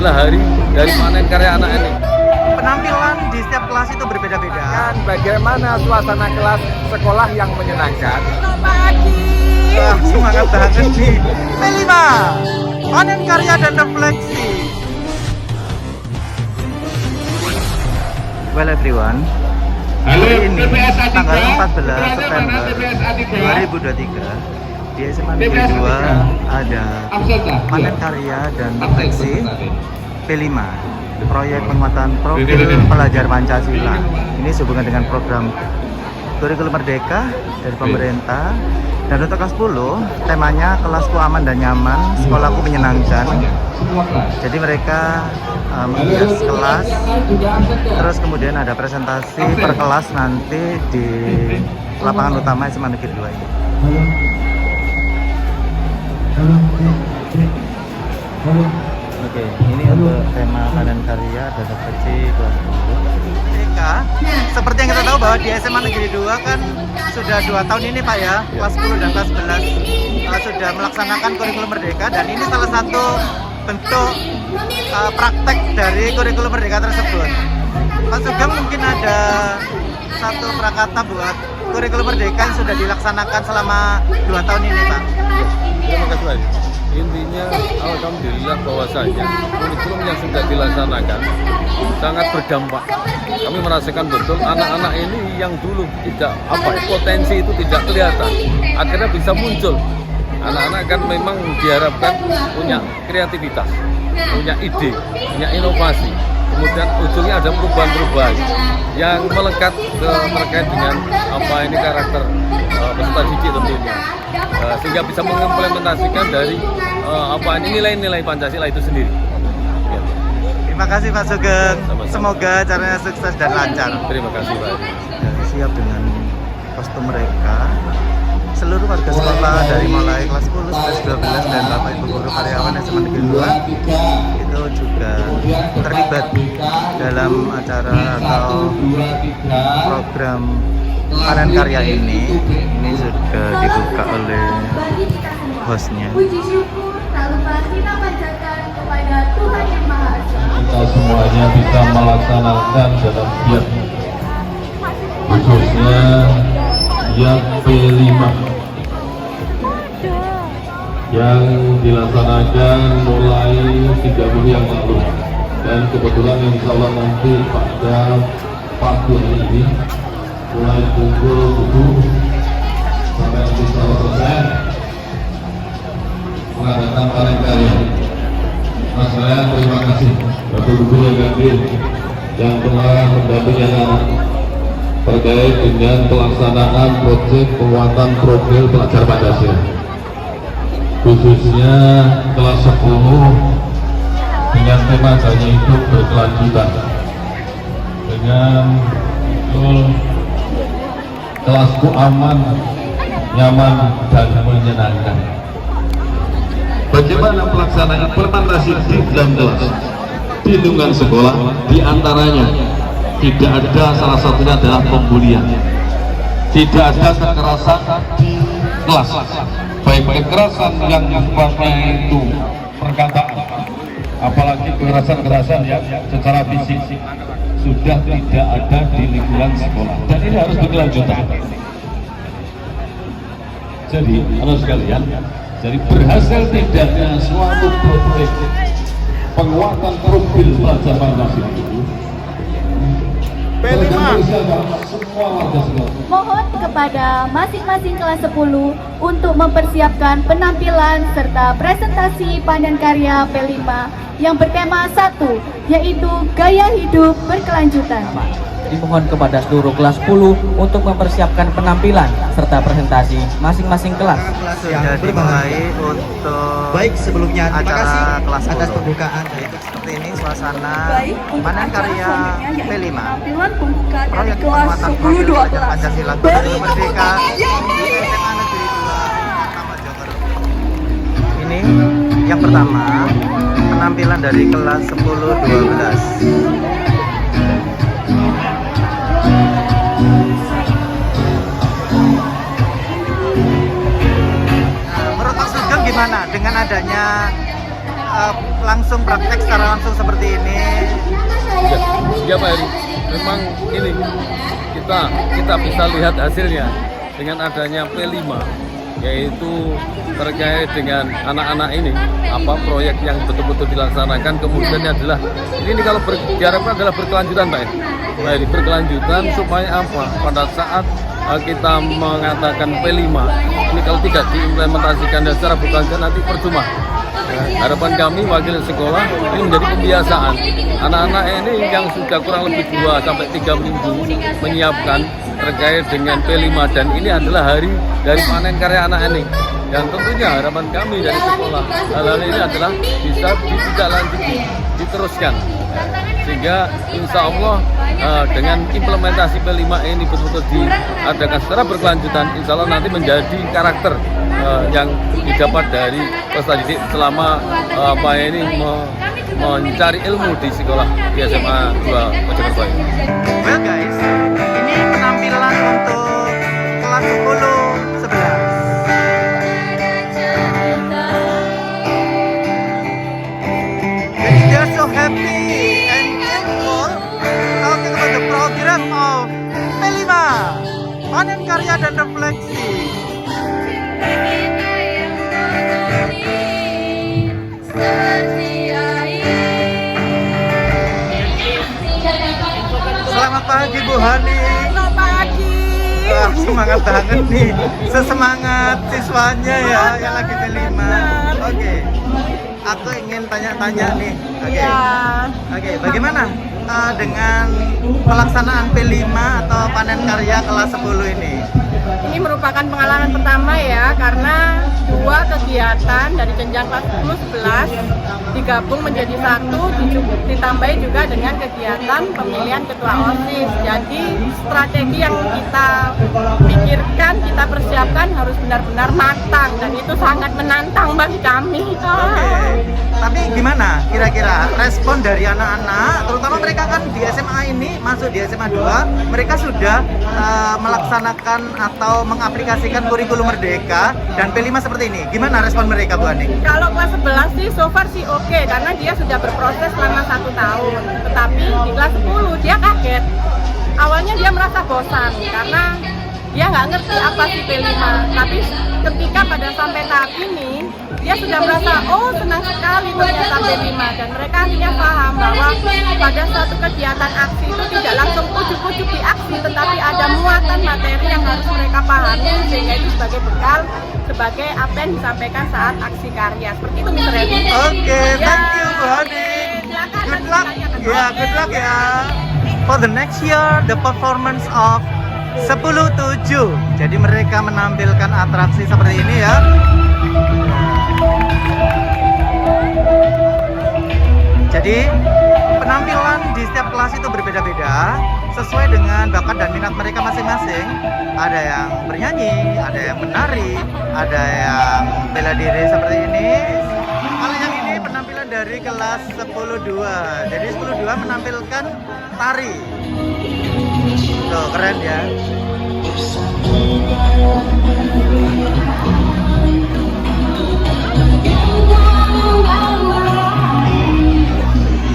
adalah hari dari panen karya anak ini. Penampilan di setiap kelas itu berbeda-beda. Dan bagaimana suasana kelas sekolah yang menyenangkan? Wah, semangat banget nih. P5, panen karya dan refleksi. Well everyone, hari ini tanggal 14 September 2023 di SMA Negeri 2 ada panen karya dan refleksi P5, proyek penguatan profil pelajar Pancasila. Ini sehubungan dengan program kurikulum merdeka dari pemerintah. Dan untuk kelas 10, temanya kelasku aman dan nyaman, sekolahku menyenangkan. Jadi mereka menghias kelas, terus kemudian ada presentasi per kelas nanti di lapangan utama SMA Negeri 2 ini. Oke, ini untuk tema panen karya dan refleksi kelas 10. Seperti yang kita tahu bahwa di SMA Negeri 2 kan sudah 2 tahun ini Pak ya, kelas 10 dan kelas 11 sudah melaksanakan kurikulum merdeka, dan ini salah satu bentuk praktek dari kurikulum merdeka tersebut. Pak Sugeng mungkin ada satu prakata buat kurikulum merdeka yang sudah dilaksanakan selama 2 tahun ini Pak. Terima kasih Pak. Intinya alhamdulillah bahwasanya kurikulum yang sudah dilaksanakan sangat berdampak. Kami merasakan betul anak-anak ini yang dulu tidak potensi itu tidak kelihatan, akhirnya bisa muncul. Anak-anak kan memang diharapkan punya kreativitas, punya ide, punya inovasi. Kemudian ujungnya ada perubahan-perubahan yang melekat terkait dengan ini karakter peserta didik tentunya, sehingga bisa mengimplementasikan dari nilai-nilai Pancasila itu sendiri. Ya. Terima kasih Pak Sugeng. Sama-sama. Semoga caranya sukses dan lancar. Terima kasih Pak. Siap dengan kostum mereka. Seluruh warga sekolah dari mulai kelas 10, 11, 12 dan Bapak Ibu guru karyawan SMA Negeri 2 itu juga terlibat dalam acara atau program panen karya ini. Ini sudah dibuka oleh hostnya. Puji syukur tak lupa kita panjatkan kepada Tuhan Yang Maha Esa. Kita semuanya bisa melaksanakan dalam giat, khususnya yang P5 yang dilaksanakan mulai 30 yang lalu, dan kebetulan insya Allah nanti pada pagi ini mulai pukul 7 sampai nanti selesai mengadakan panen karya. Mas saya terima kasih Bapak Guru yang hadir yang telah mendampingi anak terkait dengan pelaksanaan proyek penguatan profil pelajar Pancasila, khususnya kelas 10 dengan tema gaya hidup berkelanjutan, dengan kelasku aman, nyaman, dan menyenangkan. Bagaimana pelaksanaan implementasi di dalam kelas, di lingkungan sekolah, diantaranya tidak ada, salah satunya adalah pembulian, tidak ada kekerasan di kelas, baik kekerasan yang sifatnya itu perkataan, apalagi kekerasan yang secara fisik sudah tidak ada di lingkungan sekolah, dan ini harus berkelanjutan. Jadi harus sekalian, jadi berhasil tidaknya suatu proyek penguatan profil pelajar Pancasila itu P5. Mohon kepada masing-masing kelas 10 untuk mempersiapkan penampilan serta presentasi panen karya P5 yang bertema 1, yaitu gaya hidup berkelanjutan. Dimohon kepada seluruh kelas 10 untuk mempersiapkan penampilan serta presentasi masing-masing kelas. Sudah dimulai untuk Baik, sebelumnya terima kasih acara kelas 10 atas pembukaan. Yaitu seperti ini suasana Baik, untuk panen acara karya selanjutnya yaitu P5, penampilan pembuka dari proyek kelas penguatan profil 10-12. pelajar Pancasila Beri kurikulum tepuk merdeka tangan yang di meriah. SMA Negeri 2 Taman Joker. Ini yang pertama, penampilan dari kelas 10-12. Menurut Pak Sugeng gimana dengan adanya langsung praktek secara langsung seperti ini? Ya Pak Heri, memang ini kita bisa lihat hasilnya dengan adanya P5, yaitu terkait dengan anak-anak ini, apa proyek yang betul-betul dilaksanakan. Kemudian adalah ini kalau diharapkan adalah berkelanjutan Pak Heri, berkelanjutan supaya apa, pada saat kita mengatakan P5 ini kalau tidak diimplementasikan dan secara berkelanjutan nanti percuma. Harapan kami wakil sekolah ini menjadi pembiasaan anak-anak ini yang sudah kurang lebih 2-3 minggu menyiapkan terkait dengan P5, dan ini adalah hari dari panen karya anak ini, dan tentunya harapan kami dari sekolah hal-hal ini adalah bisa ditindaklanjuti, diteruskan, sehingga insya Allah dengan implementasi P5 ini betul-betul diadakan secara berkelanjutan, insya Allah nanti menjadi karakter yang didapat dari peserta didik selama mencari ilmu di sekolah di SMA 2 Mojokerto. Well guys, ini penampilan untuk kelas 10, 11. Jadi they're so happy and thankful talking about the progress of P5, panen karya dan refleksi. Selamat pagi Bu Hani. Selamat pagi. Wah, semangat banget nih, sesemangat siswanya ya yang lagi P5. Oke, aku ingin tanya-tanya nih. Oke, bagaimana dengan pelaksanaan P5 atau panen karya kelas 10 ini? Ini merupakan pengalaman pertama ya, karena dua kegiatan dari jenjang kelas 10-11 digabung menjadi satu, ditambahi juga dengan kegiatan pemilihan ketua OSIS. Jadi strategi yang kita pikirkan, kita persiapkan harus benar-benar matang, dan itu sangat menantang bagi kami. Tapi gimana kira-kira respon dari anak-anak, terutama mereka kan di SMA ini, masuk di SMA 2, mereka sudah melaksanakan atau mengaplikasikan kurikulum Merdeka dan P5 seperti ini. Gimana respon mereka Bu Ani? Kalau kelas 11 sih so far sih oke, karena dia sudah berproses selama 1 tahun. Tetapi di kelas 10 dia kaget. Awalnya dia merasa bosan karena dia nggak ngerti apa sih P5. Tapi ketika pada sampai tahap ini, dia sudah merasa, oh senang sekali ternyata P5. Dan mereka akhirnya paham bahwa pada suatu kegiatan aksi itu tidak langsung ujuk-ujuk di aksi, tetapi ada muatan materi yang harus mereka pahami, sehingga itu sebagai bekal, sebagai apa yang disampaikan saat aksi karya. Seperti itu Mr. Edi. Oke, thank you Bu Hani. Good luck. Ya, good luck ya. For the next year, the performance of 10-7. Jadi mereka menampilkan atraksi seperti ini ya. Jadi penampilan di setiap kelas itu berbeda-beda sesuai dengan bakat dan minat mereka masing-masing. Ada yang bernyanyi, ada yang menari, ada yang bela diri seperti ini. Kalau yang ini penampilan dari kelas 10-2. Jadi 10-2 menampilkan tari. Tuh, keren ya.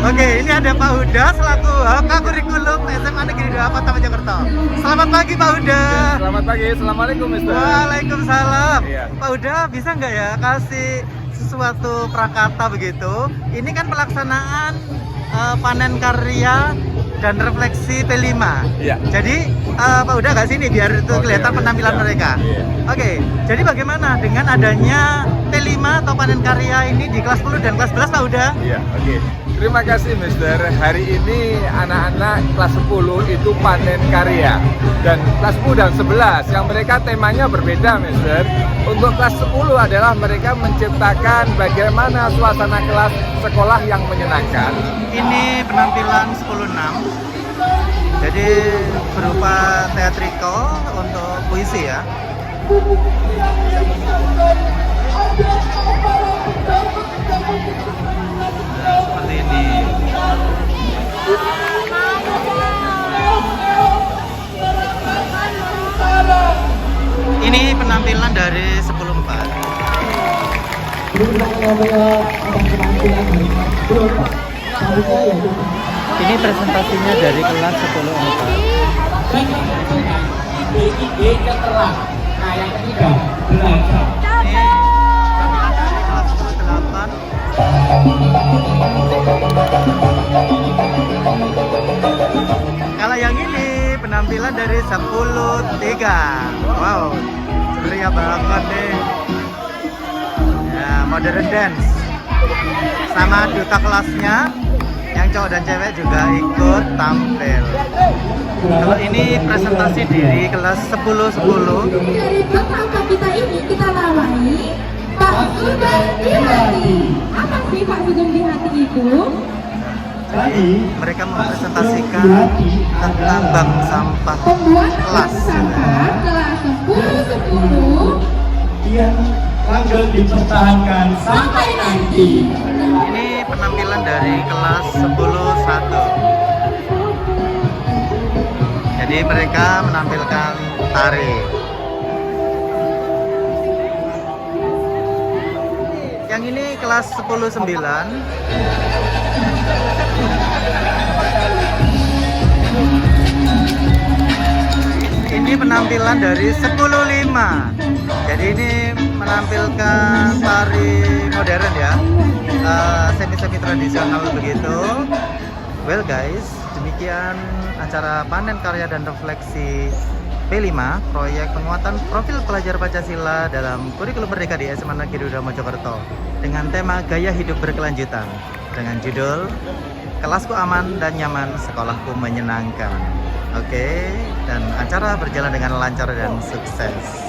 Oke, ini ada Pak Huda selaku HK Kurikulum SMA Negeri 2 Kota Mojokerto. Selamat pagi Pak Huda. Selamat pagi, assalamualaikum Mister. Waalaikumsalam. Iya. Pak Huda bisa nggak ya kasih sesuatu prakata begitu? Ini kan pelaksanaan panen karya dan refleksi P5. Iya. Jadi Pak Huda nggak sini biar itu kelihatan penampilan mereka. Iya. Oke, jadi bagaimana dengan adanya P5 atau panen karya ini di kelas 10 dan kelas 11 Pak Huda? Iya, oke. Terima kasih Mister. Hari ini anak-anak kelas 10 itu panen karya, dan kelas 10 dan 11 yang mereka temanya berbeda Mister. Untuk kelas 10 adalah mereka menciptakan bagaimana suasana kelas sekolah yang menyenangkan. Ini penampilan 10-6. Jadi berupa teatrikal untuk puisi ya. Seperti ini. Ini penampilan dari 10-4. Ini presentasinya dari kelas 10 MK. Kalau yang ini penampilan dari 10-3. Wow, ceria banget nih. Ya, modern dance. Sama duta kelasnya, yang cowok dan cewek juga ikut tampil. Kalau ini presentasi diri kelas 10-10. Dari belakang kita ini kita namai Pak Sugeng di Hati. Apa sih Pak Sugeng di Hati itu? Jadi mereka mempresentasikan tentang bank sampah Pembuatan kelas. sampah kelas 10-10 yang lanjut dipertahankan sampai nanti. Ini penampilan dari kelas 10-1. Jadi mereka menampilkan tari. Yang ini kelas 10-9. Ini penampilan dari 10-5. Jadi ini menampilkan tari modern ya, semi-semi tradisional begitu. Well guys, demikian acara panen karya dan refleksi P5 proyek penguatan profil pelajar Pancasila dalam kurikulum Merdeka di SMA Negeri 2 Mojokerto dengan tema gaya hidup berkelanjutan dengan judul Kelasku Aman dan Nyaman, Sekolahku Menyenangkan. Oke, dan acara berjalan dengan lancar dan sukses.